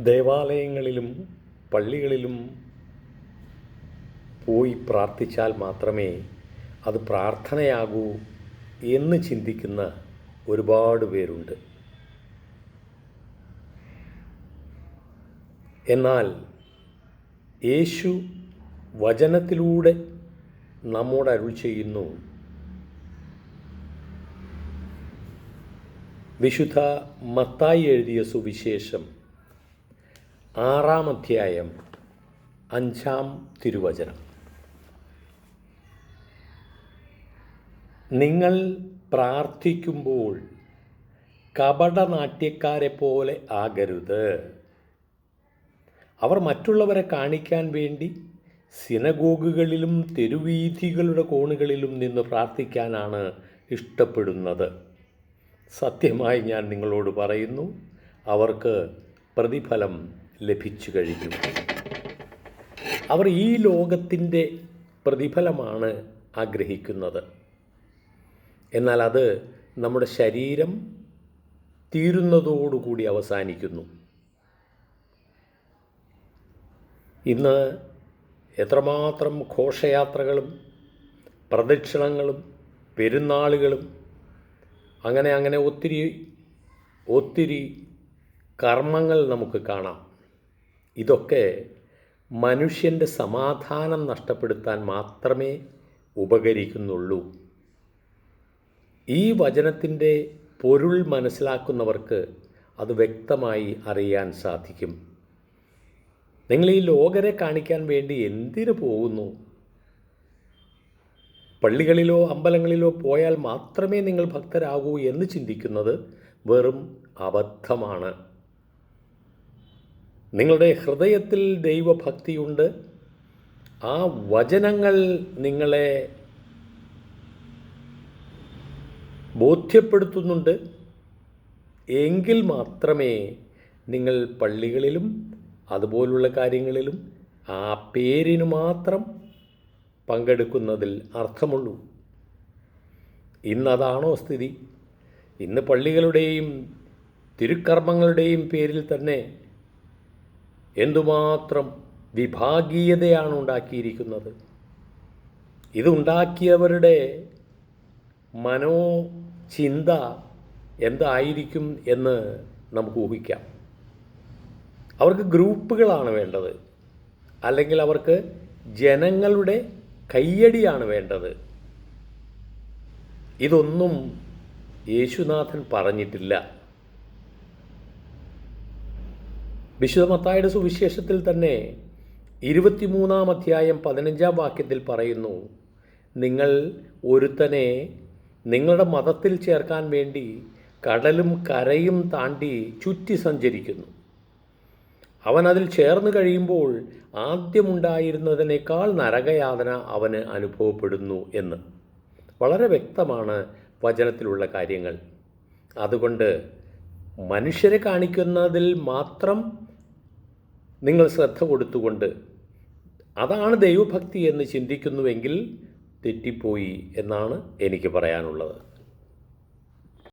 ദേവാലയങ്ങളിലും പള്ളികളിലും പോയി പ്രാർത്ഥിച്ചാൽ മാത്രമേ അത് പ്രാർത്ഥനയാകൂ എന്ന് ചിന്തിക്കുന്ന ഒരുപാട് പേരുണ്ട്. എന്നാൽ യേശു വചനത്തിലൂടെ നമ്മോട് അരുൾ ചെയ്യുന്നു. വിശുദ്ധ മത്തായി എഴുതിയ സുവിശേഷം 6-ാം അധ്യായം 5-ാം തിരുവചനം. നിങ്ങൾ പ്രാർത്ഥിക്കുമ്പോൾ കപടനാട്യക്കാരെ പോലെ ആകരുത്. അവർ മറ്റുള്ളവരെ കാണിക്കാൻ വേണ്ടി സിനഗോഗുകളിലും തെരുവീഥികളുടെ കോണുകളിലും നിന്ന് പ്രാർത്ഥിക്കാനാണ് ഇഷ്ടപ്പെടുന്നത്. സത്യമായി ഞാൻ നിങ്ങളോട് പറയുന്നു, അവർക്ക് പ്രതിഫലം ലഭിച്ചു കഴിഞ്ഞു. അവർ ഈ ലോകത്തിൻ്റെ പ്രതിഫലമാണ് ആഗ്രഹിക്കുന്നത്. എന്നാൽ അത് നമ്മുടെ ശരീരം തീരുന്നതോടുകൂടി അവസാനിക്കുന്നു. ഇന്ന് എത്രമാത്രം ഘോഷയാത്രകളും പ്രദക്ഷിണങ്ങളും പെരുന്നാളുകളും അങ്ങനെ ഒത്തിരി കർമ്മങ്ങൾ നമുക്ക് കാണാം. ഇതൊക്കെ മനുഷ്യൻ്റെ സമാധാനം നഷ്ടപ്പെടുത്താൻ മാത്രമേ ഉപകരിക്കുന്നുള്ളൂ. ഈ വചനത്തിൻ്റെ പൊരുൾ മനസ്സിലാക്കുന്നവർക്ക് അത് വ്യക്തമായി അറിയാൻ സാധിക്കും. നിങ്ങൾ ഈ ലോകരെ കാണിക്കാൻ വേണ്ടി എന്തിനു പോകുന്നു? പള്ളികളിലോ അമ്പലങ്ങളിലോ പോയാൽ മാത്രമേ നിങ്ങൾ ഭക്തരാകൂ എന്ന് ചിന്തിക്കുന്നത് വെറും അബദ്ധമാണ്. നിങ്ങളുടെ ഹൃദയത്തിൽ ദൈവഭക്തിയുണ്ട്, ആ വചനങ്ങൾ നിങ്ങളെ ബോധ്യപ്പെടുത്തുന്നുണ്ട് എങ്കിൽ മാത്രമേ നിങ്ങൾ പള്ളികളിലും അതുപോലുള്ള കാര്യങ്ങളിലും ആ പേരിന് മാത്രം പങ്കെടുക്കുന്നതിൽ അർത്ഥമുള്ളൂ. ഇന്നതാണോ സ്ഥിതി? ഇന്ന് പള്ളികളുടെയും തിരുക്കർമ്മങ്ങളുടെയും പേരിൽ തന്നെ എന്തുമാത്രം വിഭാഗീയതയാണ് ഉണ്ടാക്കിയിരിക്കുന്നത്. ഇതുണ്ടാക്കിയവരുടെ മനോചിന്ത എന്തായിരിക്കും എന്ന് നമുക്ക് ഊഹിക്കാം. അവർക്ക് ഗ്രൂപ്പുകളാണ് വേണ്ടത്, അല്ലെങ്കിൽ അവർക്ക് ജനങ്ങളുടെ കയ്യടിയാണ് വേണ്ടത്. ഇതൊന്നും യേശുനാഥൻ പറഞ്ഞിട്ടില്ല. വിശുദ്ധ മത്തായിയുടെ സുവിശേഷത്തിൽ തന്നെ 23-ാം അധ്യായം 15-ാം വാക്യത്തിൽ പറയുന്നു, നിങ്ങൾ ഒരുത്തനെ നിങ്ങളുടെ മതത്തിൽ ചേർക്കാൻ വേണ്ടി കടലും കരയും താണ്ടി ചുറ്റി സഞ്ചരിക്കുന്നു. അവൻ അതിൽ ചേർന്ന് കഴിയുമ്പോൾ ആദ്യമുണ്ടായിരുന്നതിനേക്കാൾ നരകയാതന അവന് അനുഭവപ്പെടുന്നു എന്ന് വളരെ വ്യക്തമാണ് വചനത്തിലുള്ള കാര്യങ്ങൾ. അതുകൊണ്ട് മനുഷ്യരെ കാണിക്കുന്നതിൽ മാത്രം നിങ്ങൾ ശ്രദ്ധ കൊടുത്തുകൊണ്ട് അതാണ് ദൈവഭക്തി എന്ന് ചിന്തിക്കുന്നുവെങ്കിൽ തെറ്റിപ്പോയി എന്നാണ് എനിക്ക് പറയാനുള്ളത്.